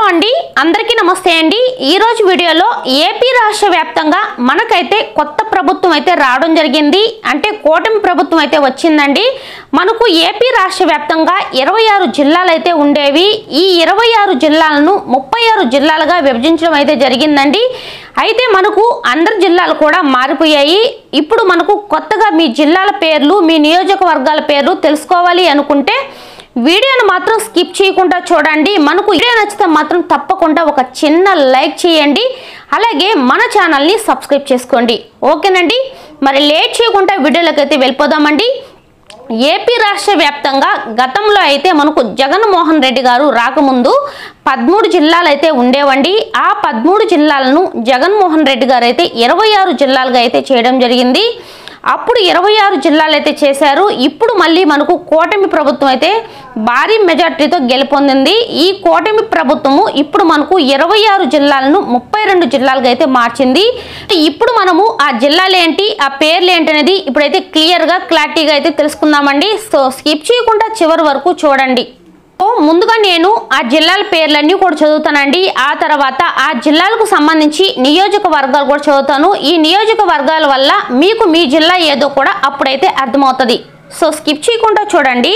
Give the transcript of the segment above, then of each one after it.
అండి అందరికీ నమస్తే అండి। ఈ రోజు వీడియోలో ఏపీ రాష్ట్ర వ్యాప్తంగా మనకైతే కొత్త ప్రభుత్వం అయితే రావడం జరిగింది। అంటే కూటమి ప్రభుత్వం అయితే వచ్చిందండి। మనకు ఏపీ రాష్ట్ర వ్యాప్తంగా 26 జిల్లాలు అయితే ఉండేవి। ఈ 26 జిల్లాలను 36 జిల్లాలుగా విభజించడం అయితే జరిగిందండి। అయితే మనకు అందరి జిల్లాలు కూడా మారిపోయాయి। ఇప్పుడు మనకు కొత్తగా మీ జిల్లాల పేర్లు మీ నియోజకవర్గాల పేర్లు తెలుసుకోవాలి అనుకుంటే వీడియోను మాత్రం స్కిప్ చేయకుండా చూడండి। మనకు వీడియో నచ్చితే మాత్రం తప్పకుండా ఒక చిన్న లైక్ చేయండి, అలాగే మన ఛానల్ ని సబ్స్క్రైబ్ చేసుకోండి। ఓకేనండి, మరి లేట్ చేయకుండా వీడియోలోకి అయితే వెళ్ళిపోదామండి। ఏపీ రాష్ట్ర వ్యాప్తంగా గతంలో అయితే మనకు జగన్మోహన్ రెడ్డి గారు రాకముందు 13 జిల్లాలు అయితే ఉండేవండి। ఆ 13 జిల్లాలను జగన్మోహన్ రెడ్డి గారు అయితే 26 జిల్లాలుగా అయితే చేయడం జరిగింది। అప్పుడు 26 జిల్లాలు అయితే చేశారు। ఇప్పుడు మళ్ళీ మనకు కూటమి ప్రభుత్వం అయితే భారీ మెజార్టీతో గెలుపొందింది। ఈ కూటమి ప్రభుత్వము ఇప్పుడు మనకు 26 జిల్లాలను 32 జిల్లాలుగా అయితే మార్చింది। ఇప్పుడు మనము ఆ జిల్లాలు ఏంటి ఆ పేర్లు ఏంటి అనేది ఇప్పుడైతే క్లారిటీగా అయితే తెలుసుకుందామండి। సో స్కిప్ చేయకుండా చివరి వరకు చూడండి। ముందుగా నేను ఆ జిల్లాల పేర్లన్నీ కూడా చదువుతానండి। ఆ తర్వాత ఆ జిల్లాలకు సంబంధించి నియోజకవర్గాలు కూడా చదువుతాను। ఈ నియోజకవర్గాల వల్ల మీకు మీ జిల్లా ఏదో కూడా అప్పుడైతే అర్థమవుతుంది। సో స్కిప్ చేయకుండా చూడండి।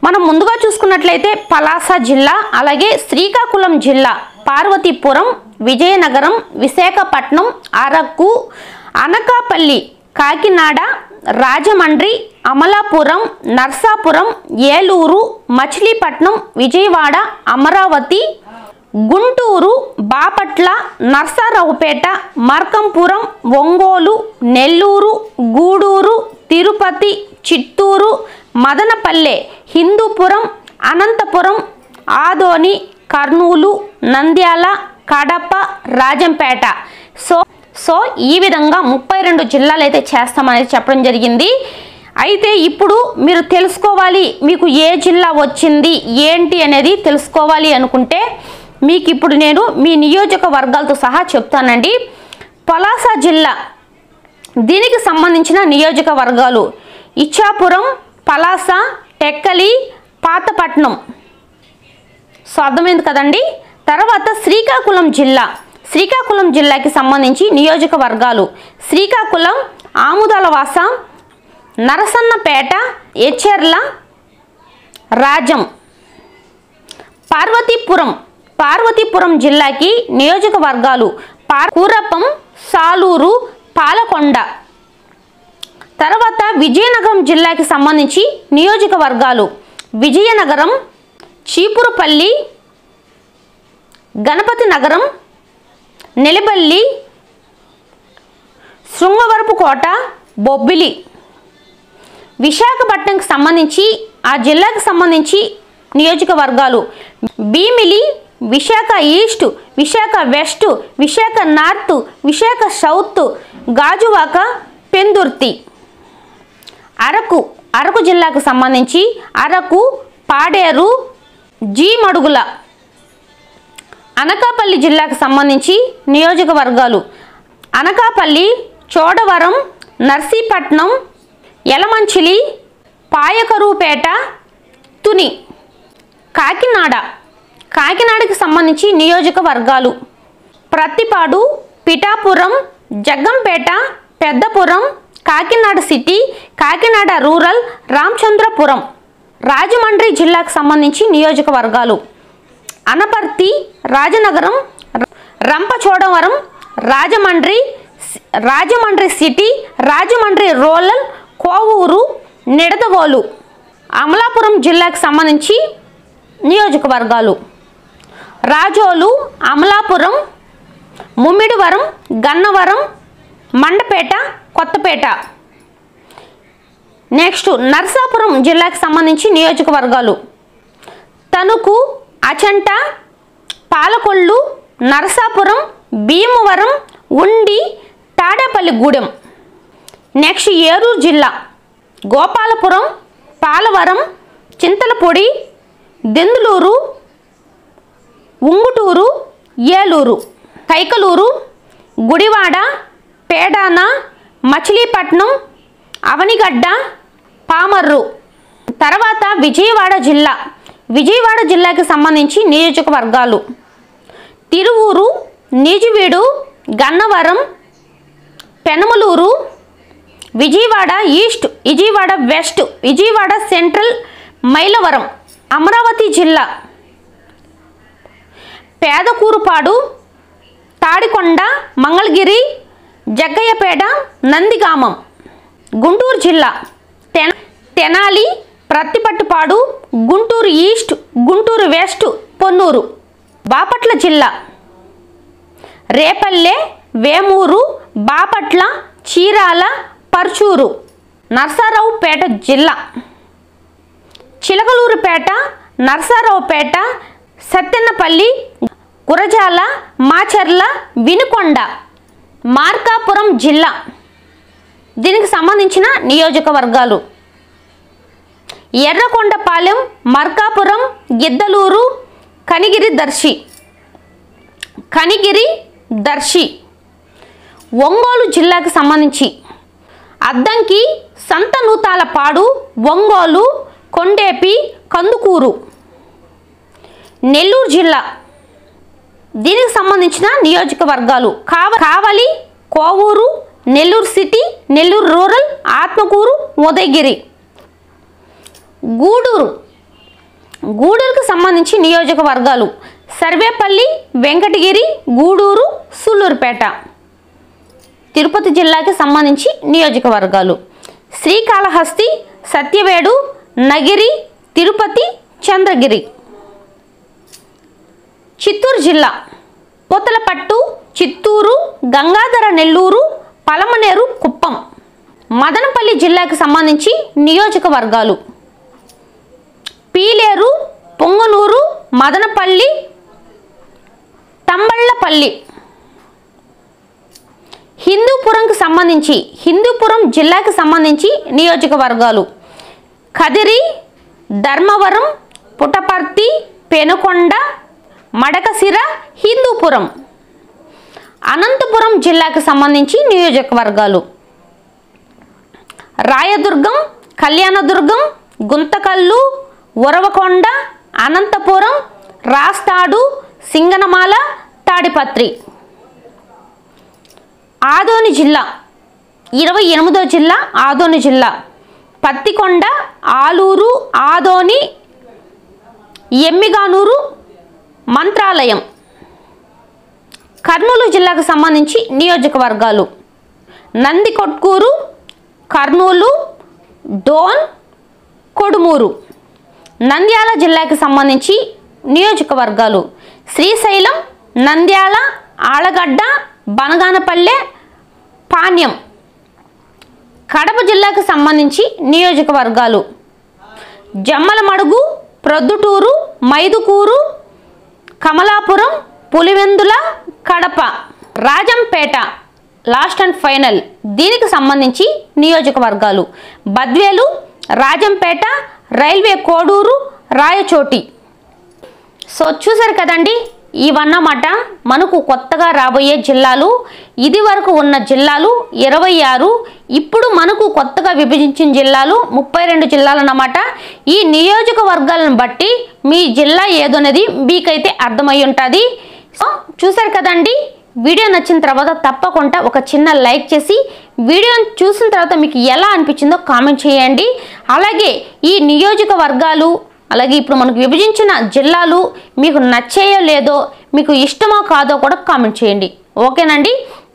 మనం ముందుగా చూసుకున్నట్లయితే పలాస జిల్లా, అలాగే శ్రీకాకుళం జిల్లా, పార్వతీపురం, విజయనగరం, విశాఖపట్నం, అరకు, అనకాపల్లి, కాకినాడ, రాజమండ్రి, అమలాపురం, నర్సాపురం, ఏలూరు, మచిలీపట్నం, విజయవాడ, అమరావతి, గుంటూరు, బాపట్ల, నర్సారావుపేట, మార్కంపురం, ఒంగోలు, నెల్లూరు, గూడూరు, తిరుపతి, చిత్తూరు, మదనపల్లె, హిందూపురం, అనంతపురం, ఆదోని, కర్నూలు, నంద్యాల, కడప, రాజంపేట। సో ఈ విధంగా 32 జిల్లాలు అయితే చేస్తామనేది చెప్పడం జరిగింది। అయితే ఇప్పుడు మీరు తెలుసుకోవాలి మీకు ఏ జిల్లా వచ్చింది ఏంటి అనేది తెలుసుకోవాలి అనుకుంటే మీకు ఇప్పుడు నేను మీ నియోజకవర్గాలతో సహా చెప్తానండి। పలాస జిల్లా, దీనికి సంబంధించిన నియోజకవర్గాలు ఇచ్చాపురం, పలాస, టెక్కలి, పాతపట్నం। సో అర్థమైంది కదండి। తర్వాత శ్రీకాకుళం జిల్లా, శ్రీకాకుళం జిల్లాకి సంబంధించి నియోజకవర్గాలు శ్రీకాకుళం, ఆముదాలవాస, నరసన్నపేట, ఎచ్చెర్ల, రాజం। పార్వతీపురం జిల్లాకి నియోజకవర్గాలు కూరపం, సాలూరు, పాలకొండ। తర్వాత విజయనగరం జిల్లాకి సంబంధించి నియోజకవర్గాలు విజయనగరం, చీపురుపల్లి, గణపతి నగరం, నెలబల్లి, శృంగవరపుకోట, బొబ్బిలి। విశాఖపట్నంకి సంబంధించి ఆ జిల్లాకు సంబంధించి నియోజకవర్గాలు Bheemili, Visakha east, Visakha west, Visakha north, Visakha south, Gajuwaka, Pendurthi. Araku జిల్లాకు సంబంధించి అరకు, పాడేరు, జీమడుగుల। అనకాపల్లి జిల్లాకు సంబంధించి నియోజకవర్గాలు అనకాపల్లి, చోడవరం, నర్సీపట్నం, యలమంచిలి, పాయకరుపేట, తుని। కాకినాడకి సంబంధించి నియోజకవర్గాలు ప్రత్తిపాడు, పిఠాపురం, జగ్గంపేట, పెద్దపురం, కాకినాడ సిటీ, కాకినాడ రూరల్, రామచంద్రపురం। రాజమండ్రి జిల్లాకు సంబంధించి నియోజకవర్గాలు అనపర్తి, రాజనగరం, రంపచోడవరం, రాజమండ్రి సిటీ, రాజమండ్రి రూరల్, కోవూరు, నిడదవోలు। అమలాపురం జిల్లాకు సంబంధించి నియోజకవర్గాలు రాజోలు, అమలాపురం, ముమ్మిడివరం, గన్నవరం, మండపేట, కొత్తపేట। నెక్స్ట్ నర్సాపురం జిల్లాకు సంబంధించి నియోజకవర్గాలు తణుకు, అచంట, పాలకొల్లు, నరసాపురం, భీమవరం, ఉండి, తాడేపల్లిగూడెం। నెక్స్ట్ ఏలూరు జిల్లా గోపాలపురం, పాలవరం, చింతలపూడి, దెందులూరు, ఉంగుటూరు, ఏలూరు, కైకలూరు, గుడివాడ, పేడాన, మచిలీపట్నం, అవనిగడ్డ, పామర్రు। తర్వాత విజయవాడ జిల్లాకి సంబంధించి నియోజకవర్గాలు Tiruvuru, Nuzvid, Gannavaram, Penamaluru, Vijayawada east, Vijayawada west, Vijayawada central, Mylavaram, Amaravati జిల్లా, పేదకూరుపాడు, తాడికొండ, మంగళగిరి, జగ్గయ్యపేట, నందిగామం, గుంటూరు జిల్లా, తెనాలి, ప్రత్తిపట్టుపాడు, గుంటూరు ఈస్ట్, గుంటూరు వెస్ట్, పొన్నూరు, బాపట్ల జిల్లా, రేపల్లె, వేమూరు, బాపట్ల, చీరాల, పర్చూరు, నరసరావుపేట జిల్లా, చిలకలూరుపేట, నరసరావుపేట, సత్తెనపల్లి, గురజాల, మాచర్ల, వినుకొండ, మార్కాపురం జిల్లా. దీనికి సంబంధించిన నియోజకవర్గాలు ఎర్రకొండపాలెం, మార్కాపురం, గిద్దలూరు, కనిగిరి, దర్శి. ఒంగోలు జిల్లాకు సంబంధించి అద్దంకి, సంతనూతాలపాడు, ఒంగోలు, కొండేపి, కందుకూరు. నెల్లూరు జిల్లా, దీనికి సంబంధించిన నియోజకవర్గాలు కావలి, కోవూరు, నెల్లూరు సిటీ, నెల్లూరు రూరల్, ఆత్మకూరు, ఉదయగిరి. గూడూరుకు సంబంధించి నియోజకవర్గాలు సర్వేపల్లి, వెంకటగిరి, గూడూరు, సూళ్లూరుపేట. తిరుపతి జిల్లాకి సంబంధించి నియోజకవర్గాలు శ్రీకాళహస్తి, సత్యవేడు, నగిరి, తిరుపతి, చంద్రగిరి. చిత్తూరు జిల్లా పూతలపట్టు, చిత్తూరు, గంగాధర నెల్లూరు, పలమనేరు, కుప్పం. మదనపల్లి జిల్లాకి సంబంధించి నియోజకవర్గాలు పీలేరు, పొంగనూరు, మదనపల్లి, తంబళ్లపల్లి. హిందూపురం జిల్లాకి సంబంధించి నియోజకవర్గాలు కదిరి, ధర్మవరం, పుట్టపర్తి, పెనుకొండ, మడకసిర, హిందూపురం. అనంతపురం జిల్లాకు సంబంధించి నియోజకవర్గాలు రాయదుర్గం, కళ్యాణదుర్గం, గుంతకల్లు, ఉరవకొండ, అనంతపురం, రాస్తాడు, సింగనమాల, తాడిపత్రి. ఆదోని జిల్లా 28వ జిల్లా ఆదోని జిల్లా పత్తికొండ, ఆలూరు, ఆదోని, ఎమ్మిగానూరు, మంత్రాలయం. కర్నూలు జిల్లాకు సంబంధించి నియోజకవర్గాలు నందికొట్కూరు, కర్నూలు, డోన్, కొడుమూరు. నంద్యాల జిల్లాకి సంబంధించి నియోజకవర్గాలు శ్రీశైలం, నంద్యాల, ఆలగడ్డ, బనగానపల్లె, పాణ్యం. కడప జిల్లాకు సంబంధించి నియోజకవర్గాలు Jammalamadugu, Proddatur, Mydukur, Kamalapuram, Pulivendula, Kadapa. Rajampet last and final. దీనికి సంబంధించి నియోజకవర్గాలు బద్వేలు, రాజంపేట, రైల్వే కోడూరు, రాయచోటి. సో చూసారు కదండి, ఇవన్నమాట మనకు కొత్తగా రాబోయే జిల్లాలు. ఇది వరకు ఉన్న జిల్లాలు 26, ఇప్పుడు మనకు కొత్తగా విభజించిన జిల్లాలు 32 జిల్లాలు అన్నమాట. ఈ నియోజకవర్గాలను బట్టి మీ జిల్లా ఏదోనేది మీకైతే అర్థమై ఉంటుంది. సో చూసారు కదండి, వీడియో నచ్చిన తర్వాత తప్పకుండా ఒక చిన్న లైక్ చేసి వీడియోని చూసిన తర్వాత మీకు ఎలా అనిపించిందో కామెంట్ చేయండి. అలాగే ఈ నియోజకవర్గాలు అలాగే ఇప్పుడు మనకు విభజించిన జిల్లాలు మీకు నచ్చాయో లేదో, మీకు ఇష్టమో కాదో కూడా కామెంట్ చేయండి. ఓకేనండి,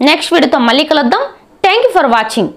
నెక్స్ట్ వీడియోతో మళ్ళీ కలుద్దాం. Thank you for watching.